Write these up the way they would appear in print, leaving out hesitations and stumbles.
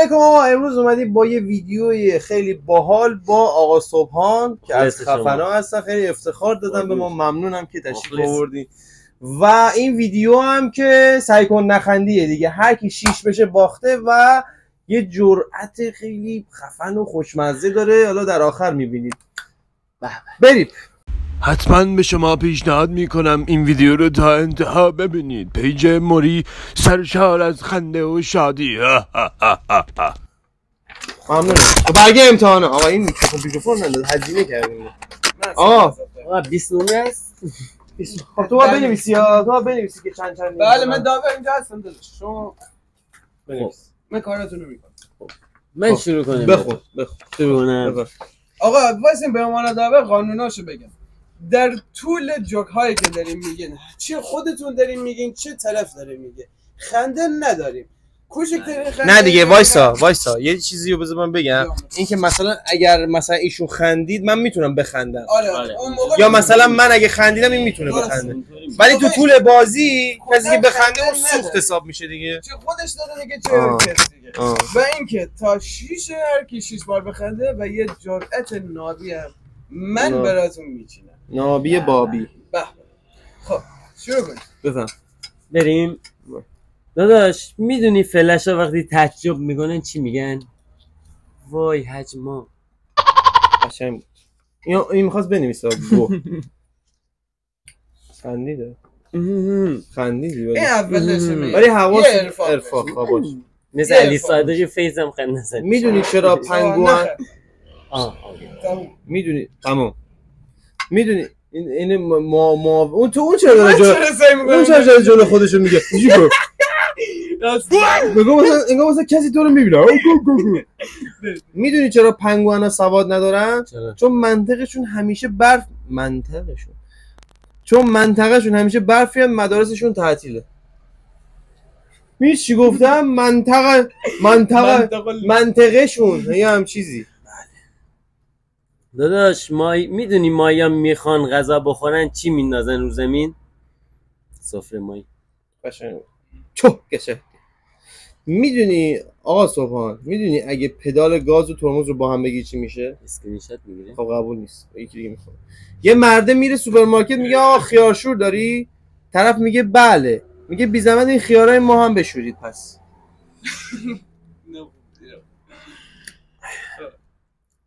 علیکم آقا. امروز اومدیم با یه ویدیوی خیلی باحال با آقا صبحان که از خفنا هستن. خیلی افتخار دادن به ما، ممنونم که تشریف آوردین. و این ویدیو هم که سعی کن نخندیه دیگه، هر کی شیش بشه باخته و یه جرأت خیلی خفن و خوشمزه داره. حالا در آخر میبینید. برید. حتما به شما پیشنهاد میکنم این ویدیو رو تا انتها ببینید. پیج موری سرشار از خنده و شادی. ممنونم. برگه امتحانه آقا. این میکروفون نداد، هزینه کردیم آقا. 20 نمره است. خب تو بنویسی یا تو بنویسی که چند بله من داور اینجا هستم داداش. شما بنویس. من کاراتون رو میکنم. من شروع کنم. بخون. شروع کنم. آقا واسه به عنوان داور قانوناشو بگم. در طول جوک هایی که داریم میگین، چه خودتون دارین میگین چه طرف داره میگه، خنده نداریم. کوچکترین خنده نه دیگه وایسا یه چیزی رو بذار من بگم. این که مثلا اگر مثلا ایشون خندید من میتونم بخندم. آره. یا مثلا من اگه خندیدم این میتونه بخنده. ولی تو طول بازی کسی که بخنده اون سوخت حساب میشه دیگه. چه خودش داره دیگه چه کسی دیگه. و اینکه تا 6 هر کی 6 بار بخنده و یه جرأت نابی هم من براتون میچینم. نابی بابی. خب شروع کنیم. بفهم. بریم. داداش میدونی فلش ها وقتی تعجب میکنن چی میگن؟ وای حجما. قشنگ. این میخواست بنویسه گو. خندیده. خندیدی این اولشه ولی حواس ارفاق باش. مثل علی صادقی فیزم خنده زد. میدونی چرا پنگوان میدونی تمام میدونی این ما اون تو اون چرا داره جلو خودشو میگه بگو مثلا کسی تو رو میبینه. میدونی چرا پنگوانا سواد ندارن؟ چون منطقشون همیشه برفیه، مدارسشون تعطیله. میدونی چی گفتم؟ منطقشون یه هم چیزی. داداش میدونی مایا میخوان غذا بخورن چی میندازن رو زمین؟ سفره مایی. قشنگ چو گشه. میدونی آقا صبحان، میدونی اگه پدال گاز و ترمز رو با هم بگی چی میشه؟ اسکرین شات میگیره. خب قبول نیست. یکی دیگه میخواد. یه مرده میره سوپرمارکت میگه آقا خیارشور داری؟ طرف میگه بله. میگه بی زحمت این خیارای ما هم بشورید پس.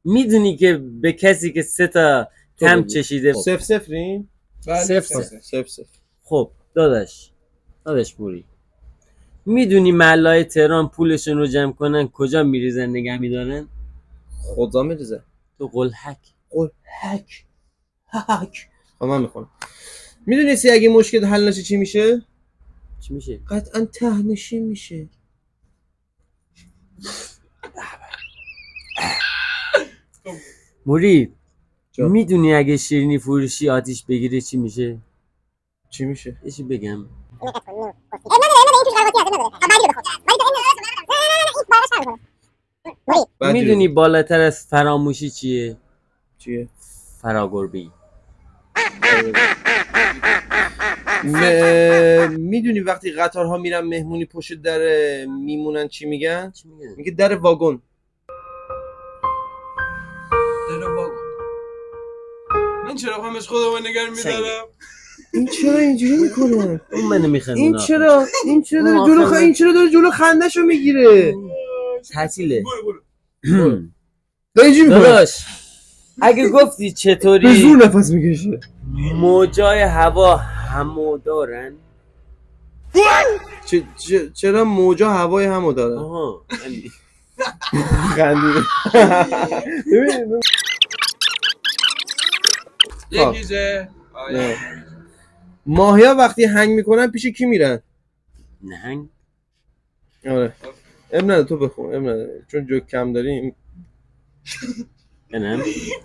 میدونی که به کسی که 3 تا تم چشیده 0-0 0-0. خب داداش بوری، میدونی محلهای تهران پولشون رو جمع کنن کجا میریزن نگه میدارن؟ خدا میریزه تو قلحک. خب من میخونم. میدونی اگه مشکل حل نشه چی میشه؟ چی میشه؟ قطعا تهنشین میشه. موری میدونی اگه شیرینی فروشی آتیش بگیره چی میشه؟ چی میشه؟ یه چی بگم. میدونی بالاتر از فراموشی چیه؟ فراگربی. میدونی وقتی قطارها میرن مهمونی پشت در میمونن چی میگن؟ میگه در واگن. من چرا همش خودمو نگران میدارم؟ این چرا اینجوری میکنه؟ اون منو میخنده. این چرا داره جلو خنده‌شو میگیره؟ تعطیله. اینجوری میکنه. داداش اگه گفتی چطوری به زور نفس میکشه. موجای هوا همو دارن؟ چرا موجا هوای همو دارن؟ آها خندیده. یکیشه ماهیا وقتی هنگ میکنن پیش کی میرن؟ نهنگ. آره اب تو بخون چون جوک کم داریم.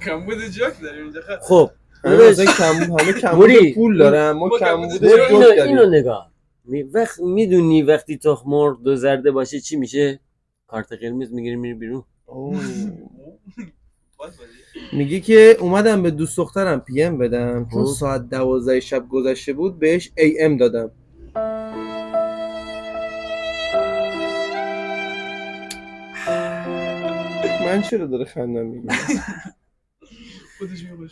کم بوده جوک داریم اینجا. خب همه کم بوده پول دارن، ما کم بوده جوک داریم. اینو نگاه. میدونی وقتی تخم مرغ 2 زرده باشه چی میشه؟ کارت قرمز میگیری میری بیرون. میگه که اومدم به دوست دخترم پی ام بدم چون ساعت 12 شب گذشته بود بهش ای ام دادم. من چرا داره خندم میگه؟ خودش میگوش.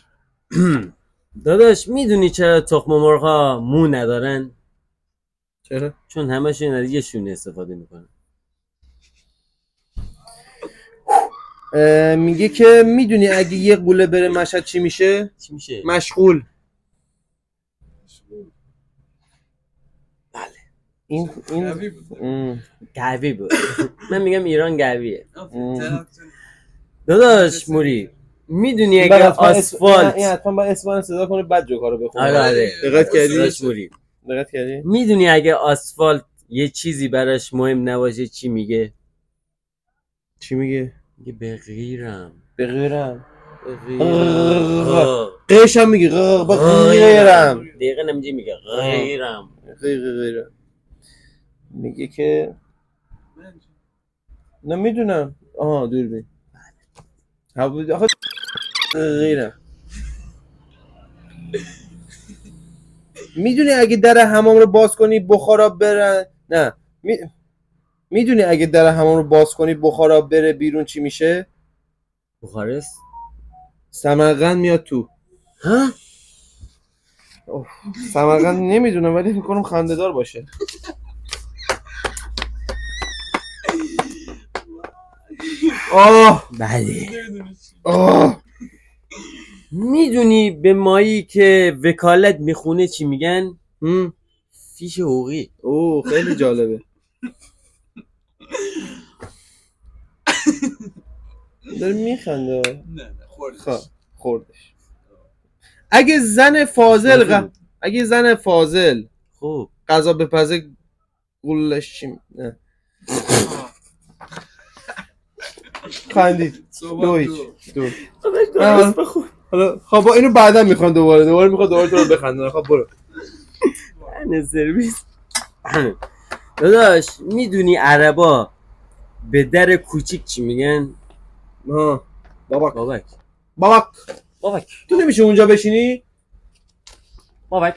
داداش میدونی چرا تخم مرغ‌ها مو ندارن؟ چرا؟ چون همشون از یه شونه استفاده میکنن. میگه که میدونی اگه یه قوله بره مشهد چی میشه؟ چی میشه؟ مشغول. این قوی بود. من میگم ایران قویه. داداش موری میدونی اگه آسفالت این حتما باید اسمان صدا کنه بعد جوکا رو بخونه. آره دقت کردی؟ داداش موری دقت کردی؟ میدونی اگه آسفالت یه چیزی براش مهم نباشه چی میگه؟ چی میگه؟ میگه بغیرم. بغیرم. بغیرم. قیش هم میگه بغیرم. دقیقا نمیگه میگه غیرم. غیرم. میگه که نمیدونم. آها دوربین. آخه غیرم. میدونی اگه در حمام رو باز کنی بخارا برن؟ نه. میدونی اگه در حمام رو باز کنی بخارا بره بیرون چی میشه؟ بخارست؟ سمرقند میاد تو. ها؟ سمرقند نمیدونم ولی فکر کنم خنده‌دار باشه. بله. میدونی به مایی که وکالت میخونه چی میگن؟ فیش حقوقی. خیلی جالبه. داره میخنده. نه خوردش. اگه زن فاضل خوب غذا بپزه گلش چی نه خندید. دو حالا خب با اینو بعدا میخوان دوباره میخواد تو رو بخندن. خب برو. نه سرویس. داداش میدونی عربا به در کوچیک چی میگن؟ بابک. تو نمیشه اونجا بشینی؟ بابک.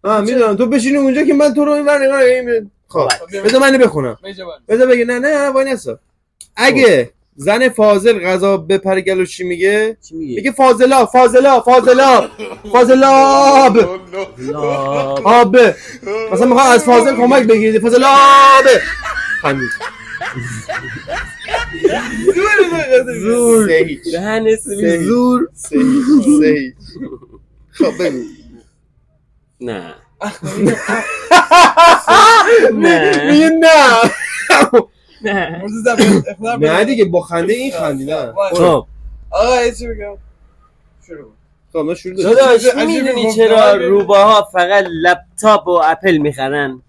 میدونم تو بشینی اونجا که من تو رو اینور نگاه نگیم. خب بذار من بخونم. بذار بگی نه وای نسا. اگه زن فاضل غذا بپره گلوش چی میگه؟ میگه فاضلاب آب. مثلا میخوام از فاضل کمک بگیری فاضلاب. همین زور دهن زور. خب بگو. نه میگه نه دیگه با خنده این خندی نه. خب آقا چی بگم؟ شروع داداش میدونی چرا روباها فقط لپتاپ و اپل میخرن؟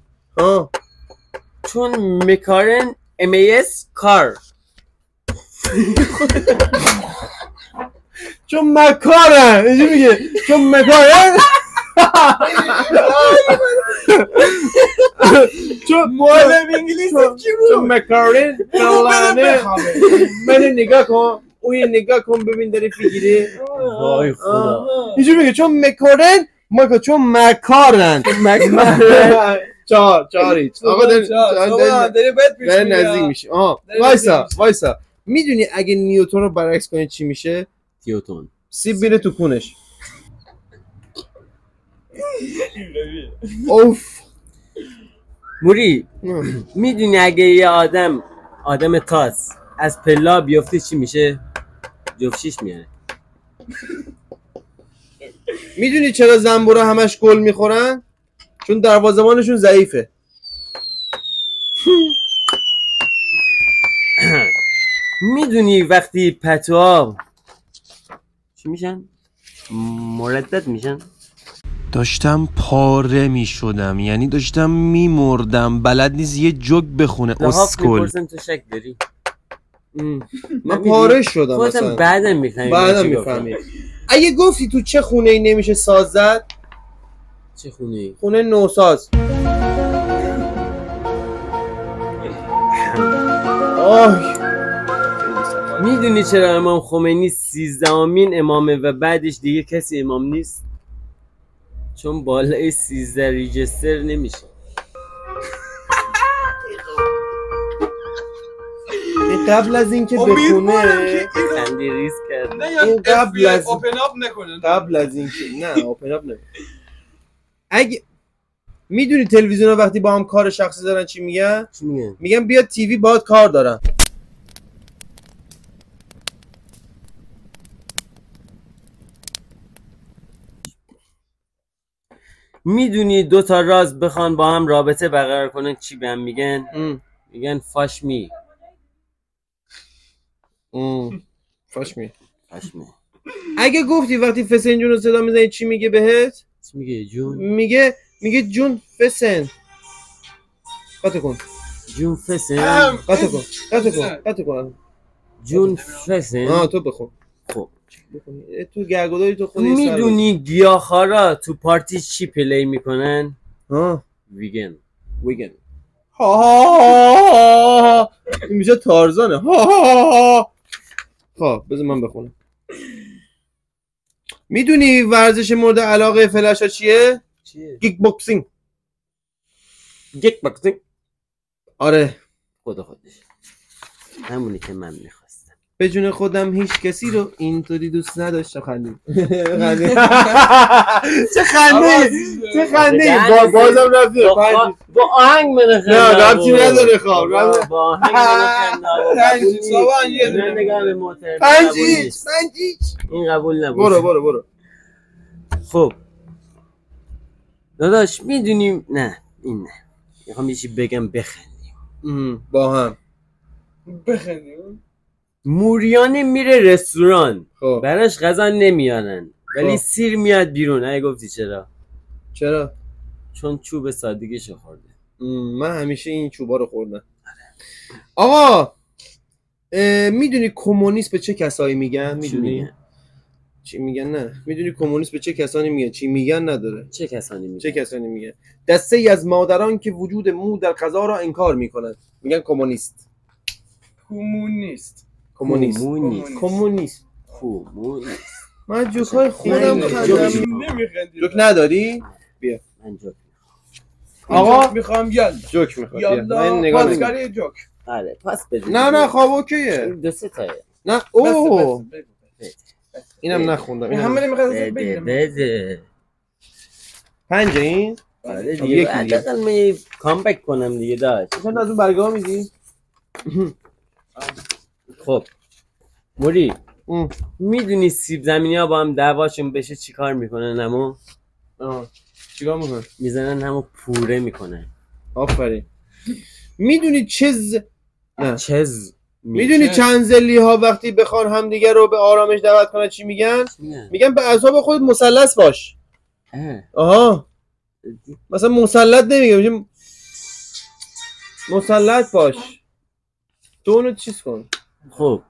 چون میکارن MAS کار. چون مکارن. اینجا میگه چون مکارن. چون معلم انگلیسی کی بود؟ چون مکارن من نگاه کن نگاه کن ببین داره فیگیره. وای خدا. اینجا میگه چون مکارن چون مکارن. چهار آقا داری بهت پیش میره. نزدیک میشه. وایسا میدونی اگه نیوتن رو برعکس کنی چی میشه؟ تیوتون. سیب میره تو کونش. اوف. موری میدونی اگه یه آدم تاس از پلا بیفته چی میشه؟ جفشیش میاره. میدونی چرا زنبورا همش گل میخورن؟ چون دروازه‌بانشون ضعیفه. میدونی وقتی پتوها چی میشن؟ مردد میشن؟ داشتم پاره میشدم، یعنی داشتم میمردم. بلد نیست یه جوک بخونه. اسکل میپرسن تو شک داری؟ من پاره شدم. مثلا بعدم میفهمی. اگه گفتی تو چه خونه ای نمیشه ساز زد؟ چه خونه ای؟ خونه نوساز. میدونی چرا امام خمینی 13مین امامه و بعدش دیگه کسی امام نیست؟ چون بالای 13 ریجستر نمیشه. این قبل از اینکه بخونه خندی ریز کرد. نه این قبل از اوپن اپ نکنه. قبل از اینکه نه اوپن اپ نه. اگه میدونی تلویزیون وقتی با هم کار شخصی دارن چی میگن؟ چی میگن؟ میگن بیا تیوی باهات کار دارم. میدونی دو تا راز بخوان با هم رابطه برقرار کنن چی به هم میگن؟ میگن فاش می. فاش می. فاش می. اگه گفتی وقتی فسن جون رو صدا میزنی چی میگه بهت؟ چی میگه جون؟ میگه جون فسن. قطع کن. جون فسن. قطع کن. جون فسن. تو بخون. خب تو گرگوداری تو خودی میدونی گیاهخوارا تو پارتی چی پلی میکنن؟ ویگن. این میشه تارزانه. خب بذار من بخونم. میدونی ورزش مورد علاقه فلش ها چیه؟ کیک بوکسینگ. آره خودش همونی که من میخواستم. به جون خودم هیچ کسی رو اینطوری دوست نداشتم. خندید. چه خنده بازم رفتی با آهنگ منه خنده. نه ربطی نداره. خواب با آهنگ منه خنده. نگاه به موتر پنجیچ این قبول نبود. برو. خب داداش میدونیم نه این نه میخوام یه چی بگم بخندیم با هم بخندیم. موریانه میره رستوران خب براش غذا نمیارن ولی سیر میاد بیرون. اگه گفتی چرا؟ چون چوب سادگیشو خورده. من همیشه این چوبا رو خوردم. آقا میدونی کمونیست به چه کسایی میگن؟ میدونی چی میگن؟ نه میدونی کمونیست به چه کسانی میگن؟ چی میگن نداره. چه کسانی میگن؟ دسته ای از مادران که وجود مو در غذا را انکار میکنند میگن کمونیست. من جوکای خودم جوک نداری؟ بیا من جوک آقا میخوام یالا جوک میخوام. یالا من نگاه پاسکاری جوک. آره پاس بده. نه خواب اوکیه. دو سه تایه. نه اینم نخوندم. همه میخواد بده 5 این. آره دیگه حداقل من کامبک کنم دیگه داشت. چند از اون برگه ها میدی؟ خب موری میدونی سیب زمینی ها با هم دعواشون بشه چی کار میکنن؟ همون چیکار میکنن؟ میزنن همون پوره میکنن. آفرین. میدونی میدونی چند زلی ها وقتی بخوان همدیگه رو به آرامش دعوت کنن چی میگن؟ میگن به اعصاب خودت مثلث باش. آها مثلا مسلط نمیگم، مسلط باش. تو اونو چیز کن. خب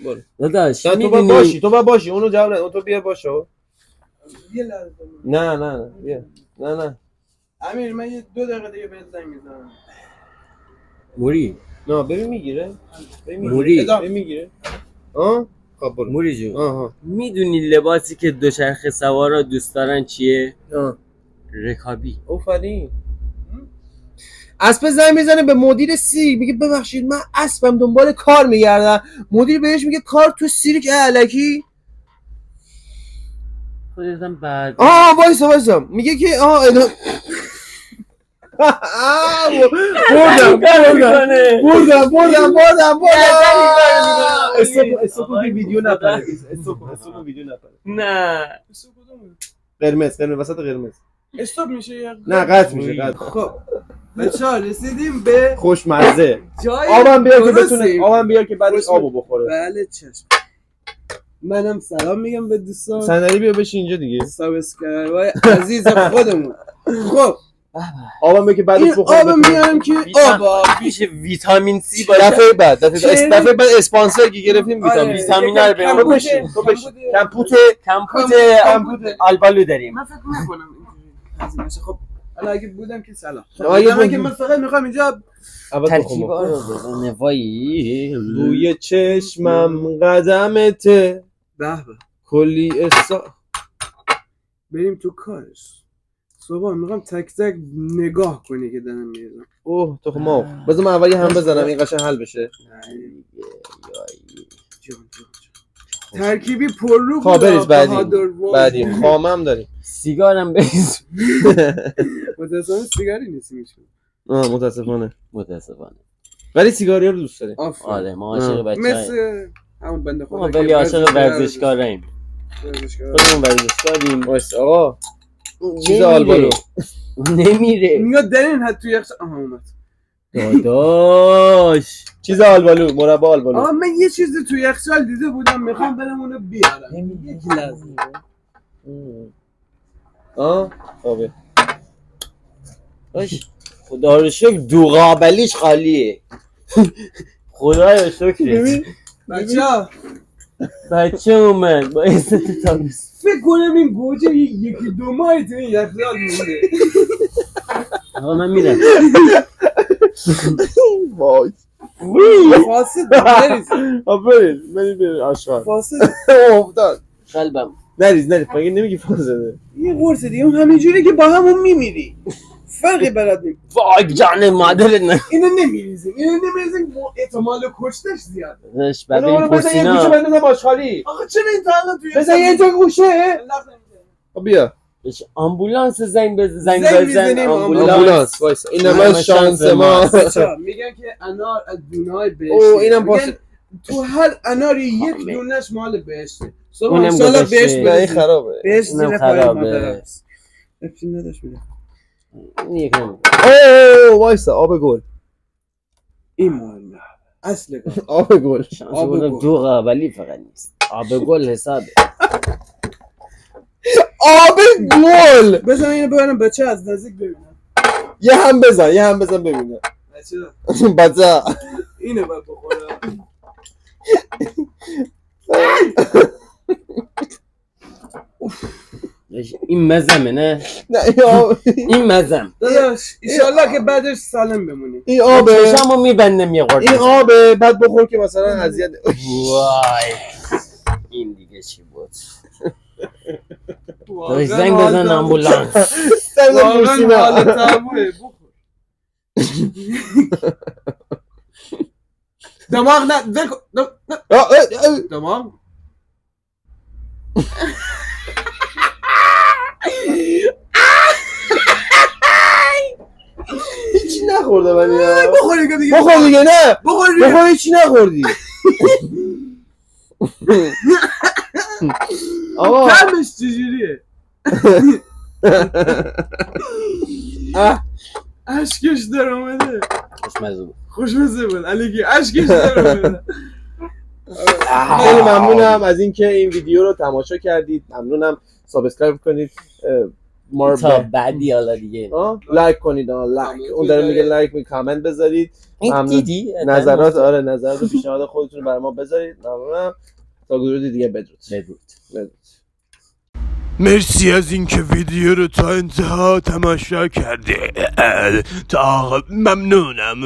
برو داداش تو باید باشی اونو جواب نده. اون تو بیا باشه. یه لحظه نه بیا. نه امیر من یه 2 دقیقه دیگه بهت زنگ میزنم. موری نه ببین میگیره. موری میگیره. خب برو موری جون میدونی لباسی که دوچرخه سوارا دوست دارن چیه؟ رکابی. آفرین. اسب زنگ میزنه به مدیر سیرک میگه ببخشید من اسبم دنبال کار میگردم. مدیر بهش میگه کار تو سیرک الکی؟ خودتم بعد وایسا میگه که بردم استوپو ویدیو نپره. نه قرمز وسط قرمز استوب میشه. نه قطع میشه. خب بچه‌ها رسیدیم به خوشمزه. جای آبم بیار که بعدش آبو بخوره. بله چشم. منم سلام میگم به دوستان. صندلی بیا بشین اینجا دیگه. سابسکرایبرای عزیز خودمون. خب آبم بیار که بعدش بخوره. آبم میارم که پیش ویتامین سی باشه. دفعه بعد اسپانسر که گرفتیم ویتامین رو بهمون بشین. کمپوت آلبالو داریم. من فکر نکنم اینجوری هزینه‌شه. خب حالا اگه بودم که سلام. من فقط میخوام اینجا ترکیبا رو بزنه. وای روی چشمم قدمته به کلی بریم تو کارش. صبح میخوام تک تک نگاه کنی که دارم میریزم. اوه تو ما بذار من اول هم بزنم این قشنگ حل بشه. ترکیبی پر رو خب بریز بعدی خامم داریم. سیگارم بریز. متاسفانه سیگاری نیست میشه. متاسفانه ولی سیگاری رو دوست داریم. آره ما عاشق بچه‌ایم. مثل همون بنده خدا. ما ولی عاشق ورزشکاریم. خودمون ورزشکاریم. باش آقا چیز آلبالو نمیره. میاد در این حد توی یخچال. آها اومد. داداش چیز آلبالو مربا آلبالو. آها من یه چیزی توی یخچال دیده بودم میخوام برم اونو بیارم. یکی لازم. خوبه. باش خدا رو شکر دو قابلیش خالیه. خدایا شکرت. بچه اومد با عزت تابست. فکر کنم این گوجه یکی دو ماهی تو این یخچال مونده. آقا من میرم. وای فاسد بریز. بریز آشغال فاسد افتاد قلبم. نریز مگه نمیگی فاسده؟ یه قرص دیگه اون همینجوری که با همون میمیری. فرقی برات نمیکنه. وای جان مادرت نه. اینو نمیریزیم با احتمال کشتش زیاده. داش بعد این پرسینا. یه گوشه بندازم آشغالی. آقا چرا این تا الان توی بزن یه تا گوشه. بیا. آمبولانس زنگ بزن آمبولانس وایسا اینم شانس ما. میگن که انار از دونه‌های بهشت. او اینم باشه. تو هر اناری یک دونهش مال بهشته. اونم ان شاء الله بهشت این خرابه. بهشت اینم خرابه. افشین نداشت میره. یکم. اوه وایسا آب گل. این مال اصل گل. آب گل. آب گل دو قابلی فقط نیست. آب گل حسابه. آب گل. بزن اینو ببینم بچه از نزدیک ببینم. یه هم بزن ببینم. بچه اینو باید بخورم. این مزمه نه این مزم داداش ایشالله که بعدش سالم بمونی. این آبه چشمو میبندم یه قرد. این آبه بعد بخور که مثلا اذیت. وای این دیگه چی بود؟ داداش زنگ بزن آمبولانس. واقعا حال تابوه. دماغ نه دماغ هیچی نخورده ولی بخور دیگه نه بخور هیچی نخوردی. آقا کمش چجوریه؟ اشکش در اومده. خوشمزه بود علیکی اشکش در اومده. خیلی ممنونم از اینکه این ویدیو رو تماشا کردید. ممنونم سابسکرایب کنید تا بعدی حالا دیگه لایک کنید. لایک اون داره میگه لایک می کامنت بذارید. دیدی نظرات نظرات و پیشنهاد خودتون برای ما بذارید. ممنونم تا گروه دیگه بدرود. مرسی از اینکه ویدیو رو تا انتها تماشا کردی. ممنونم.